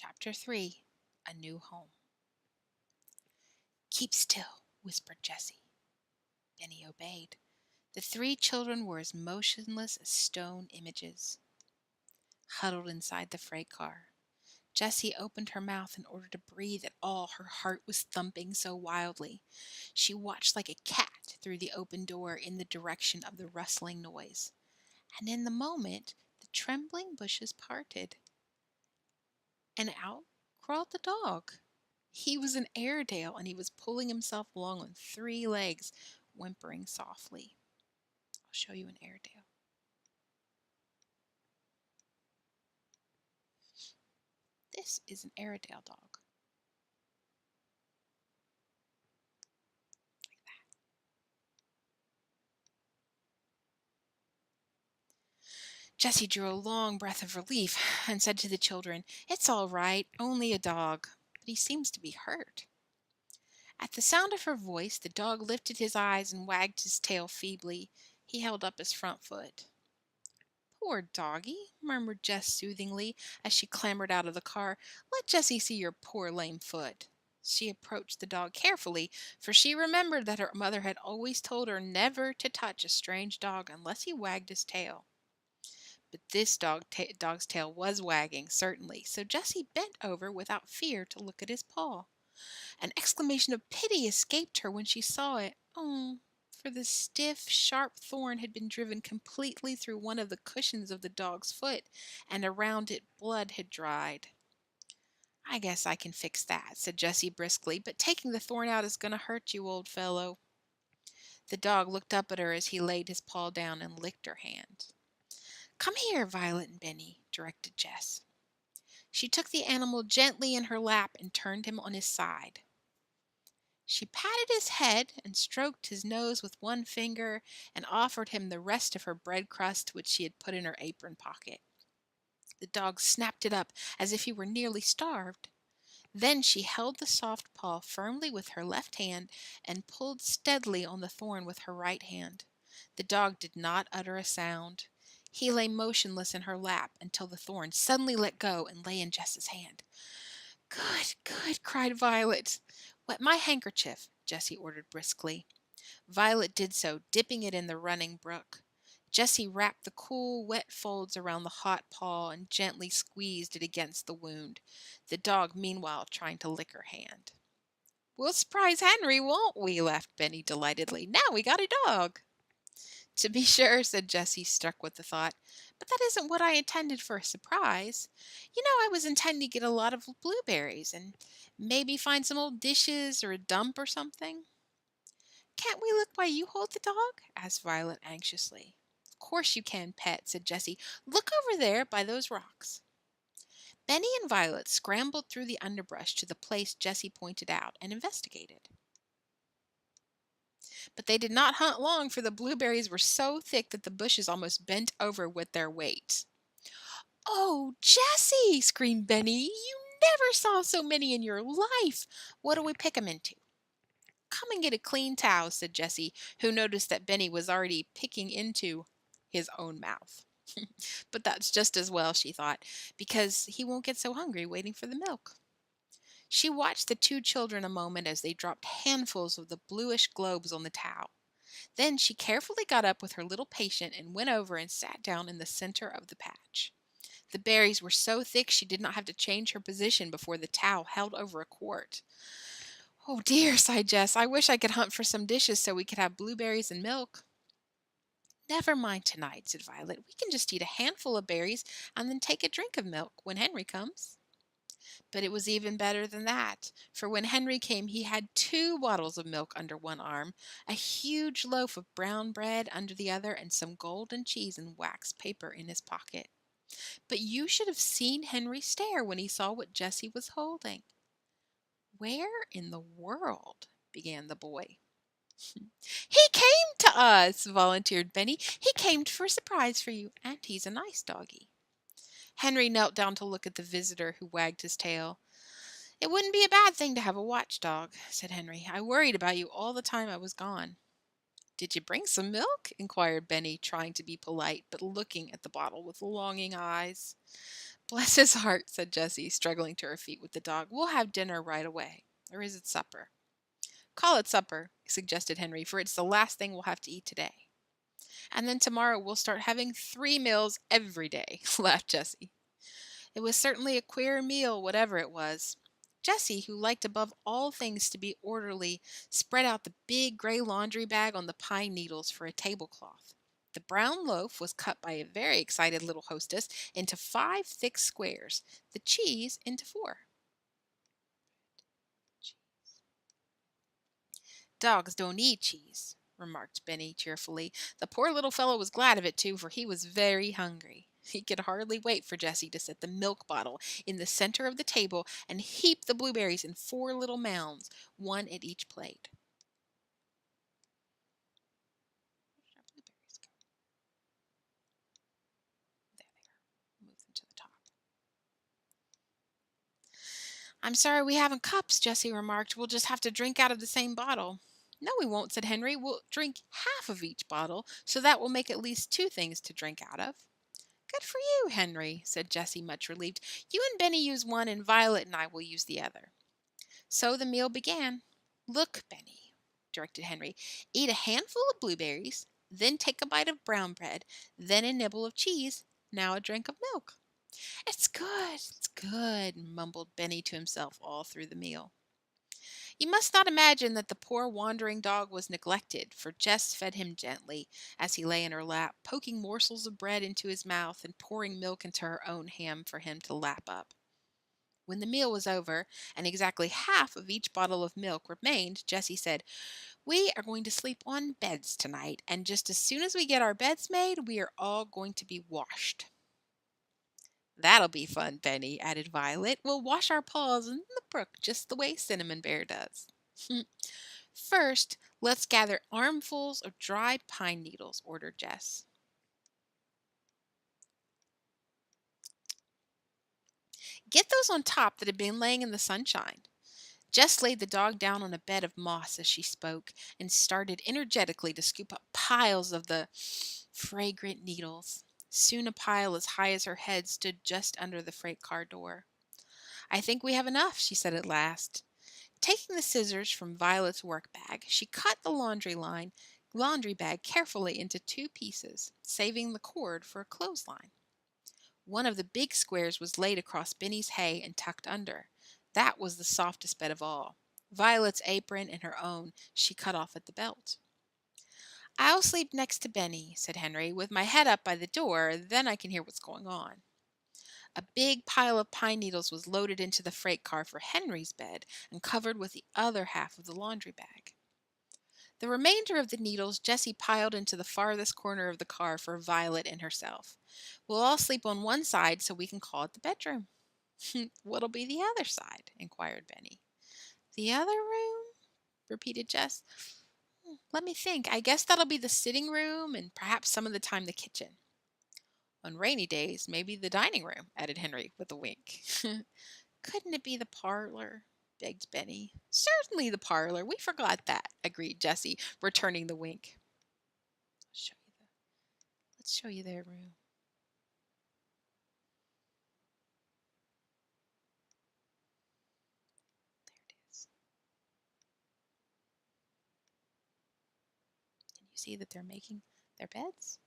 Chapter 3 A New Home. "Keep still," whispered Jessie. Benny obeyed. The three children were as motionless as stone images. Huddled inside the freight car, Jessie opened her mouth in order to breathe at all. Her heart was thumping so wildly. She watched like a cat through the open door in the direction of the rustling noise. And in the moment, the trembling bushes parted, and out crawled the dog. He was an Airedale, and he was pulling himself along on three legs, whimpering softly. I'll show you an Airedale. This is an Airedale dog. Like that. Jessie drew a long breath of relief and said to the children, "It's all right, only a dog, but he seems to be hurt." At the sound of her voice, the dog lifted his eyes and wagged his tail feebly. He held up his front foot. "Poor doggie," murmured Jess soothingly as she clambered out of the car. "Let Jessie see your poor lame foot." She approached the dog carefully, for she remembered that her mother had always told her never to touch a strange dog unless he wagged his tail. But this dog's tail was wagging, certainly, so Jessie bent over without fear to look at his paw. An exclamation of pity escaped her when she saw it. Oh, for the stiff, sharp thorn had been driven completely through one of the cushions of the dog's foot, and around it blood had dried. "I guess I can fix that," said Jessie briskly, "but taking the thorn out is going to hurt you, old fellow." The dog looked up at her as he laid his paw down and licked her hand. "Come here, Violet and Benny," directed Jess. She took the animal gently in her lap and turned him on his side. She patted his head and stroked his nose with one finger and offered him the rest of her bread crust, which she had put in her apron pocket. The dog snapped it up as if he were nearly starved. Then she held the soft paw firmly with her left hand and pulled steadily on the thorn with her right hand. The dog did not utter a sound. He lay motionless in her lap until the thorn suddenly let go and lay in Jess's hand. "Good, good," cried Violet. "Wet my handkerchief," Jessie ordered briskly. Violet did so, dipping it in the running brook. Jessie wrapped the cool, wet folds around the hot paw and gently squeezed it against the wound, the dog meanwhile trying to lick her hand. "We'll surprise Henry, won't we?" laughed Benny delightedly. "Now we got a dog." "To be sure," said Jessie, struck with the thought. "But that isn't what I intended for a surprise. I was intending to get a lot of blueberries and maybe find some old dishes or a dump or something." "Can't we look while you hold the dog?" asked Violet anxiously. "Of course you can, pet," said Jessie. "Look over there by those rocks." Benny and Violet scrambled through the underbrush to the place Jessie pointed out and investigated. But they did not hunt long, for the blueberries were so thick that the bushes almost bent over with their weight. "Oh, Jessie!" screamed Benny. "You never saw so many in your life. What do we pick 'em into?" "Come and get a clean towel," said Jessie, who noticed that Benny was already picking into his own mouth. But that's just as well, she thought, because he won't get so hungry waiting for the milk. She watched the two children a moment as they dropped handfuls of the bluish globes on the towel. Then she carefully got up with her little patient and went over and sat down in the center of the patch. The berries were so thick she did not have to change her position before the towel held over a quart. "Oh dear," sighed Jess. "I wish I could hunt for some dishes so we could have blueberries and milk." "Never mind tonight," said Violet. "We can just eat a handful of berries and then take a drink of milk when Henry comes." But it was even better than that, for when Henry came he had 2 bottles of milk under one arm, a huge loaf of brown bread under the other, and some golden cheese and wax paper in his pocket. But you should have seen Henry stare when he saw what Jessie was holding. "Where in the world?" began the boy. "He came to us," volunteered Benny. "He came for a surprise for you, and he's a nice doggie." Henry knelt down to look at the visitor, who wagged his tail. "It wouldn't be a bad thing to have a watchdog," said Henry. "I worried about you all the time I was gone." "Did you bring some milk?" inquired Benny, trying to be polite, but looking at the bottle with longing eyes. Bless his heart, said Jessie, struggling to her feet with the dog. We'll have dinner right away. Or is it supper? Call it supper, suggested Henry, for it's the last thing we'll have to eat today. And then tomorrow we'll start having 3 meals every day, laughed Jessie. It was certainly a queer meal, whatever it was. Jessie, who liked above all things to be orderly, spread out the big gray laundry bag on the pine needles for a tablecloth. The brown loaf was cut by a very excited little hostess into 5 thick squares, the cheese into 4. Dogs don't eat cheese, remarked Benny cheerfully. The poor little fellow was glad of it, too, for he was very hungry. He could hardly wait for Jessie to set the milk bottle in the center of the table and heap the blueberries in 4 little mounds, one at each plate. Where did our blueberries go? There they are. Move them to the top. I'm sorry we haven't cups, Jessie remarked. We'll just have to drink out of the same bottle. No, we won't, said Henry. We'll drink half of each bottle, so that will make at least 2 things to drink out of. Good for you, Henry, said Jessie, much relieved. You and Benny use one, and Violet and I will use the other. So the meal began. Look, Benny, directed Henry. Eat a handful of blueberries, then take a bite of brown bread, then a nibble of cheese, now a drink of milk. It's good, mumbled Benny to himself all through the meal. You must not imagine that the poor wandering dog was neglected, for Jess fed him gently as he lay in her lap, poking morsels of bread into his mouth and pouring milk into her own ham for him to lap up. When the meal was over and exactly half of each bottle of milk remained, Jessie said, We are going to sleep on beds tonight, and just as soon as we get our beds made, we are all going to be washed. That'll be fun, Benny, added Violet. We'll wash our paws in the brook just the way Cinnamon Bear does. First, let's gather armfuls of dried pine needles, ordered Jess. Get those on top that have been laying in the sunshine. Jess laid the dog down on a bed of moss as she spoke and started energetically to scoop up piles of the fragrant needles. Soon a pile as high as her head stood just under the freight car door. I think we have enough, she said at last. Taking the scissors from Violet's work bag, she cut the laundry bag carefully into 2 pieces, saving the cord for a clothesline. One of the big squares was laid across Benny's hay and tucked under. That was the softest bed of all. Violet's apron and her own she cut off at the belt. I'll sleep next to Benny, said Henry, with my head up by the door, then I can hear what's going on. A big pile of pine needles was loaded into the freight car for Henry's bed and covered with the other half of the laundry bag. The remainder of the needles Jessie piled into the farthest corner of the car for Violet and herself. We'll all sleep on one side so we can call it the bedroom. What'll be the other side? Inquired Benny. The other room? Repeated Jess. Let me think. I guess that'll be the sitting room and perhaps some of the time the kitchen. On rainy days, maybe the dining room, added Henry with a wink. Couldn't it be the parlor? Begged Benny. Certainly the parlor. We forgot that, agreed Jessie, returning the wink. Let's show you their room. There it is. Can you see that they're making their beds?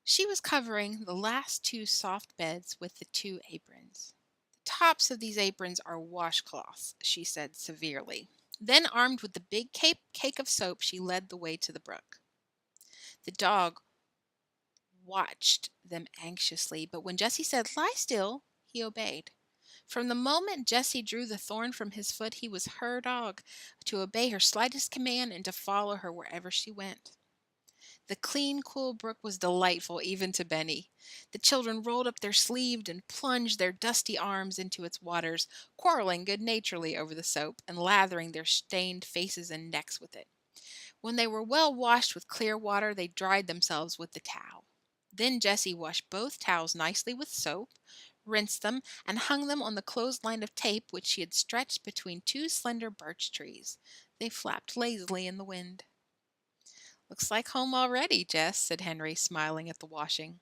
She was covering the last 2 soft beds with the 2 aprons. The tops of these aprons are washcloths, she said severely. Then, armed with the big cake of soap, she led the way to the brook. The dog watched them anxiously, but when Jessie said, Lie still, he obeyed. From the moment Jessie drew the thorn from his foot, he was her dog, to obey her slightest command and to follow her wherever she went. The clean, cool brook was delightful even to Benny. The children rolled up their sleeves and plunged their dusty arms into its waters, quarreling good-naturedly over the soap and lathering their stained faces and necks with it. When they were well washed with clear water, they dried themselves with the towel. Then Jessie washed both towels nicely with soap, rinsed them, and hung them on the clothesline of tape which she had stretched between 2 slender birch trees. They flapped lazily in the wind. Looks like home already, Jess, said Henry, smiling at the washing.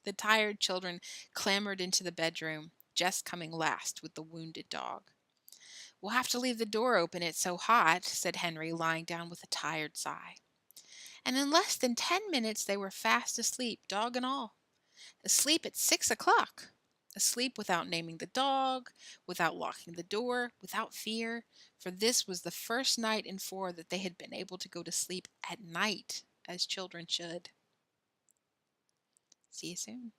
The tired children clambered into the bedroom, Jess coming last with the wounded dog. We'll have to leave the door open, it's so hot, said Henry, lying down with a tired sigh. And in less than 10 minutes they were fast asleep, dog and all. Asleep at 6 o'clock. Asleep without naming the dog, without locking the door, without fear, for this was the first night in 4 that they had been able to go to sleep at night, as children should. See you soon.